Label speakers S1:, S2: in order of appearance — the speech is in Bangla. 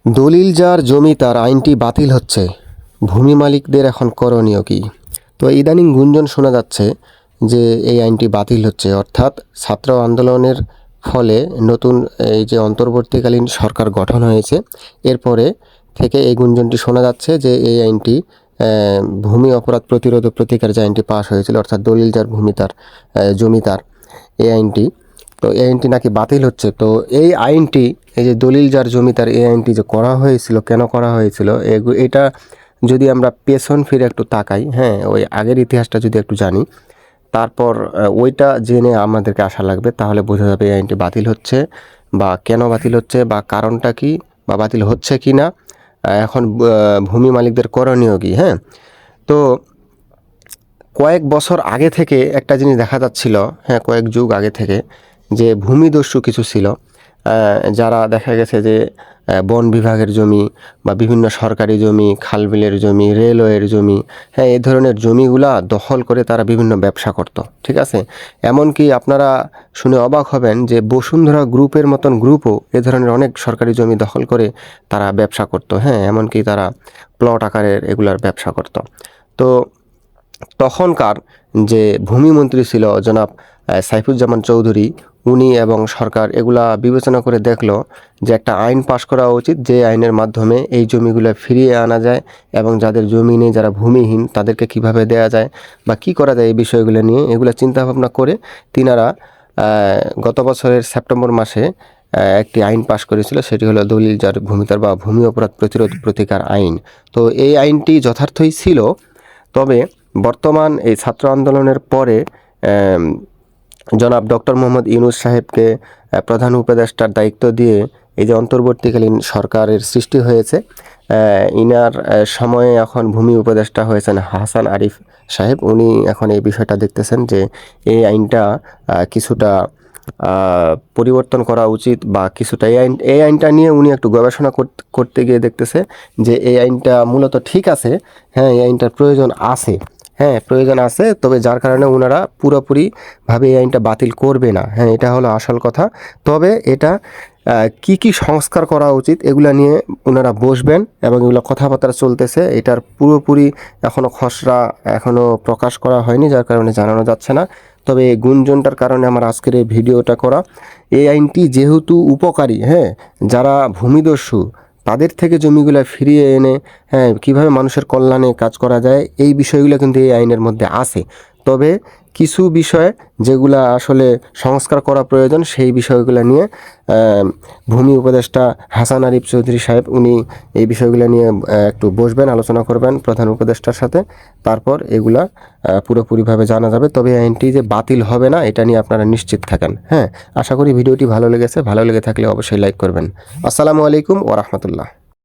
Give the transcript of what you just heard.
S1: দলিল যার জমি তার আইনটি বাতিল হচ্ছে, ভূমি মালিকদের এখন করণীয় কী? তো ইদানিং গুঞ্জন শোনা যাচ্ছে যে এই আইনটি বাতিল হচ্ছে, অর্থাৎ ছাত্র আন্দোলনের ফলে নতুন এই যে অন্তর্বর্তীকালীন সরকার গঠন হয়েছে এরপরে থেকে এই গুঞ্জনটি শোনা যাচ্ছে যে এই আইনটি ভূমি অপরাধ প্রতিরোধ ও প্রতিকার যে আইনটি পাশ হয়েছিল, অর্থাৎ দলিল যার ভূমি তার জমি তার এই আইনটি, তো এই আইনটি নাকি বাতিল হচ্ছে। তো এই আইনটি, এই যে দলিল যার জমি তার এই আইনটি যে করা হয়েছিল, কেন করা হয়েছিল, এটা যদি আমরা পেছন ফিরে একটু তাকাই, হ্যাঁ, ওই আগের ইতিহাসটা যদি একটু জানি, তারপর ওইটা জেনে আমাদেরকে আশা লাগবে, তাহলে বোঝা যাবে এই আইনটি বাতিল হচ্ছে বা কেন বাতিল হচ্ছে বা কারণটা কি বা বাতিল হচ্ছে কি না, এখন ভূমি মালিকদের করণীয় কী। হ্যাঁ, তো কয়েক বছর আগে থেকে একটা জিনিস দেখা যাচ্ছিল, হ্যাঁ, কয়েক যুগ আগে থেকে, যে ভূমিদস্যু কিছু ছিল যারা দেখা গেছে যে বন বিভাগের জমি বা বিভিন্ন সরকারি জমি, খালবিলের জমি, রেলওয়ের জমি, হ্যাঁ, এই ধরনের জমিগুলা দখল করে তারা বিভিন্ন ব্যবসা করত। ঠিক আছে, এমনকি আপনারা শুনে অবাক হবেন যে বসুন্ধরা গ্রুপের মতন গ্রুপও এ ধরনের অনেক সরকারি জমি দখল করে তারা ব্যবসা করত। হ্যাঁ, এমনকি তারা প্লট আকারের এগুলার ব্যবসা করত। তো তখনকার যে ভূমিমন্ত্রী ছিল জনাব সাইফুজ্জামান চৌধুরী, উনি এবং সরকার এগুলা বিবেচনা করে দেখলো যে একটা আইন পাশ করা উচিত, যে আইনের মাধ্যমে এই জমিগুলো ফিরিয়ে আনা যায় এবং যাদের জমি নেই, যারা ভূমিহীন, তাদেরকে কিভাবে দেয়া যায় বা কি করা যায়, এই বিষয়গুলো নিয়ে এগুলো চিন্তাভাবনা করে তিনারা গত বছরের সেপ্টেম্বর মাসে একটি আইন পাশ করেছিল, সেটি হলো দলিল যার ভূমি তার বা ভূমি অপরাধ প্রতিরোধ প্রতিকার আইন। তো এই আইনটি যথার্থই ছিল, তবে বর্তমান এই ছাত্র আন্দোলনের পরে জনাব ডক্টর মোহাম্মদ ইউনূস সাহেবকে প্রধান উপদেষ্টার দায়িত্ব দিয়ে এই যে অন্তর্বর্তীকালীন সরকারের সৃষ্টি হয়েছে, ইনার সময়ে এখন ভূমি উপদেষ্টা হয়েছেন হাসান আরিফ সাহেব। উনি এখন এই বিষয়টা দেখতেছেন যে এই আইনটা কিছুটা পরিবর্তন করা উচিত বা কিছুটা এই আইনটা নিয়ে উনি একটু গবেষণা করতে গিয়ে দেখতেছে যে এই আইনটা মূলত ঠিক আছে, হ্যাঁ, এই আইনটার প্রয়োজন আছে, হ্যাঁ, প্রয়োজন আছে, তবে যার কারণে ওনারা পুরোপুরিভাবে এই আইনটা বাতিল করবে না। হ্যাঁ, এটা হলো আসল কথা। তবে এটা কি কি সংস্কার করা উচিত এগুলা নিয়ে ওনারা বসবেন এবং এগুলো কথাবার্তা চলতেছে। এটার পুরোপুরি এখনও খসড়া এখনও প্রকাশ করা হয়নি, যার কারণে জানানো যাচ্ছে না। তবে এই গুঞ্জনটার কারণে আমার আজকের এই ভিডিওটা করা। এই আইনটি যেহেতু উপকারী, হ্যাঁ, যারা ভূমিদস্যু তাদের থেকে জমিগুলো ফিরিয়ে এনে, হ্যাঁ, কীভাবে মানুষের কল্যাণে কাজ করা যায়, এই বিষয়গুলো কিন্তু এই আইনের মধ্যে আছে। তবে কিছু বিষয় যেগুলো আসলে সংস্কার করা প্রয়োজন, সেই বিষয়গুলো নিয়ে ভূমি উপদেষ্টা হাসান আরিফ চৌধুরী সাহেব উনি এই বিষয়গুলো নিয়ে একটু বসবেন, আলোচনা করবেন প্রধান উপদেষ্টার সাথে, তারপর এগুলা পুরোপুরিভাবে জানা যাবে। তবে আইনটি যে বাতিল হবে না, এটা নিয়ে আপনারা নিশ্চিত থাকেন। হ্যাঁ, আশা করি ভিডিওটি ভালো লেগেছে। ভালো লেগে থাকলে অবশ্যই লাইক করবেন। আসসালামু আলাইকুম ওয়া রাহমাতুল্লাহ।